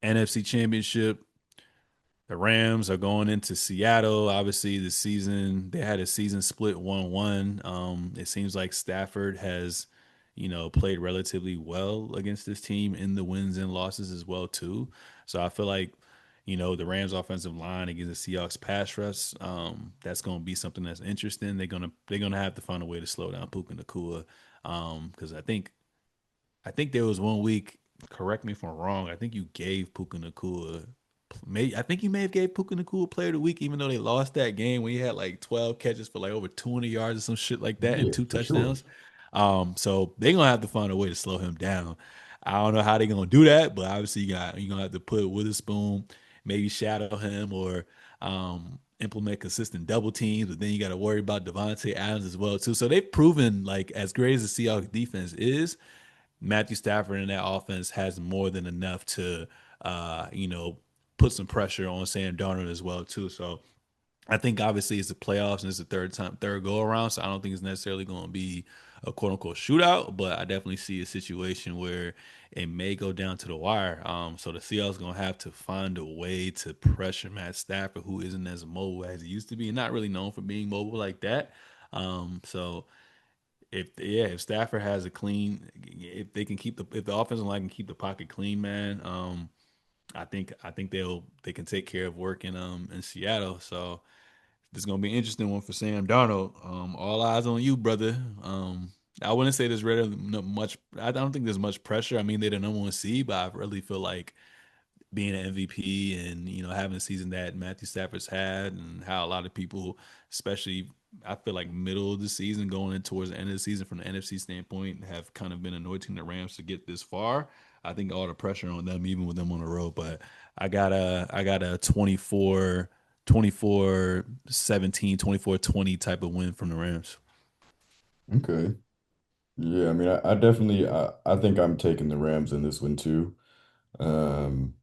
NFC Championship. The Rams are going into Seattle. Obviously, the season they had a season split 1-1. It seems like Stafford has, played relatively well against this team in the wins and losses as well too. So I feel like, the Rams offensive line against the Seahawks pass rush, that's going to be something that's interesting. They're gonna have to find a way to slow down Puka Nacua, because I think there was one week. Correct me if I'm wrong. I think you gave Puka Nacua. I think you may have gave Puka Nacua Player of the Week, even though they lost that game when he had like 12 catches for like over 200 yards or some shit like that and Yeah, two for sure. touchdowns. So they're gonna have to find a way to slow him down. I don't know how they're gonna do that, but obviously you're gonna have to put Witherspoon, maybe shadow him or implement consistent double teams. But then you got to worry about Devontae Adams as well too. So they've proven like as great as the Seahawks defense is, Matthew Stafford in that offense has more than enough to, uh, you know, put some pressure on Sam Darnold as well too. So I think obviously it's the playoffs and it's the third go around. So I don't think it's necessarily going to be a quote unquote shootout, but I definitely see a situation where it may go down to the wire. So the Seahawks going to have to find a way to pressure Matt Stafford, who isn't as mobile as he used to be, and not really known for being mobile like that. So if Stafford has a clean, if the offensive line can keep the pocket clean, man, I think they can take care of work in Seattle. So this is gonna be an interesting one for Sam Darnold. All eyes on you, brother. I wouldn't say there's really much. I don't think there's much pressure. I mean, they're the number one seed, but I really feel like being an MVP and having a season that Matthew Stafford's had, and how a lot of people, especially I feel like middle of the season going in towards the end of the season from the NFC standpoint, have kind of been anointing the Rams to get this far. I think all the pressure on them, even with them on the road. But I got a 24-17, 24-20 type of win from the Rams. Okay. Yeah, I mean, I definitely, I think I'm taking the Rams in this one too. Um,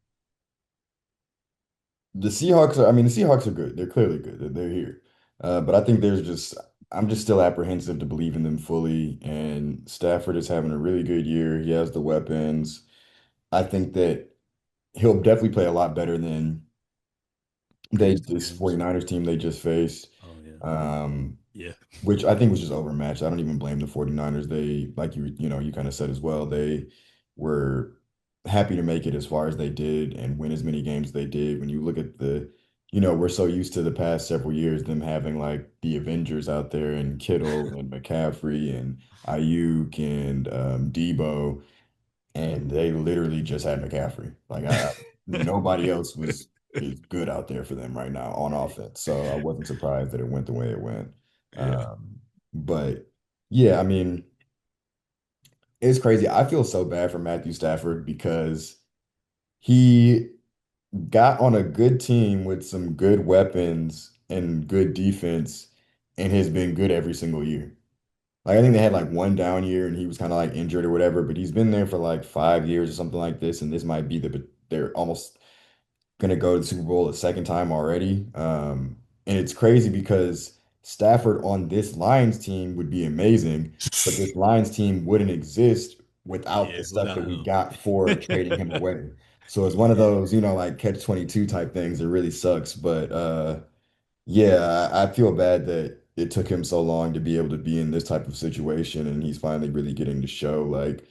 the Seahawks are, I mean, the Seahawks are good. They're clearly good. They're here. But I think I'm just still apprehensive to believe in them fully. And Stafford is having a really good year. He has the weapons. I think that he'll definitely play a lot better than Previous two this games. 49ers team they just faced. Oh yeah, Um, yeah, which I think was just overmatched. I don't even blame the 49ers. They, like you kind of said as well, they were happy to make it as far as they did and win as many games as they did. When you look at we're so used to the past several years, them having like the Avengers out there and Kittle and McCaffrey and Ayuk and Debo, and they literally just had McCaffrey. Nobody else is good out there for them right now on offense. So I wasn't surprised that it went the way it went. yeah, But yeah, I mean, it's crazy. I feel so bad for Matthew Stafford because he got on a good team with some good weapons and good defense and has been good every single year. Like I think they had like one down year and he was kind of like injured or whatever, but he's been there for like 5 years or something like this, and this might be but they're almost gonna go to the Super Bowl a second time already. And it's crazy because Stafford on this Lions team would be amazing, but this Lions team wouldn't exist without yeah. the stuff that Without we him, got for trading him away. So it's one of yeah, those, like catch 22 type things. It really sucks, but yeah, I feel bad that it took him so long to be able to be in this type of situation, and he's finally really getting to show like,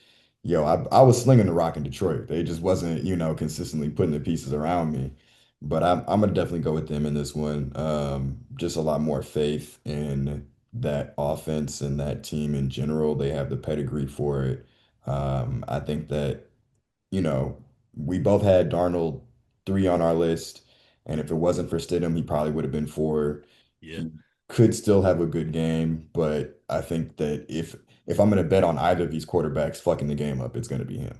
yo, I was slinging the rock in Detroit. They just wasn't, consistently putting the pieces around me. But I'm gonna definitely go with them in this one. Just a lot more faith in that offense and that team in general. They have the pedigree for it. I think that you know, we both had Darnold 3 on our list, and if it wasn't for Stidham, he probably would have been 4. yeah. He could still have a good game, but I think that if I'm going to bet on either of these quarterbacks fucking the game up, it's going to be him.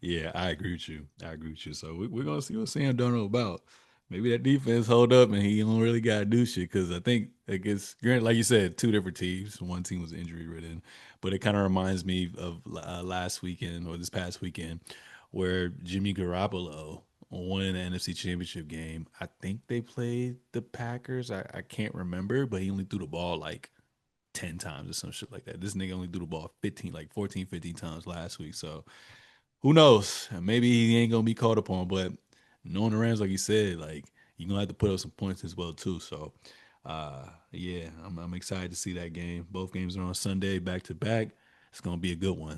Yeah, I agree with you. I agree with you. So we're gonna see what Sam Darnold about. Maybe that defense hold up and he don't really gotta do shit because I think against granted, like you said, two different teams. One team was injury ridden, but it kind of reminds me of last weekend or this past weekend where Jimmy Garoppolo won an NFC Championship game. I think they played the Packers. I can't remember, but he only threw the ball like 10 times or some shit like that. This nigga only threw the ball 15, like 14, 15 times last week. So who knows? Maybe he ain't gonna be called upon, but knowing the Rams, like you said, like you're gonna have to put up some points as well too. So, yeah, I'm excited to see that game. Both games are on Sunday, back to back. It's gonna be a good one.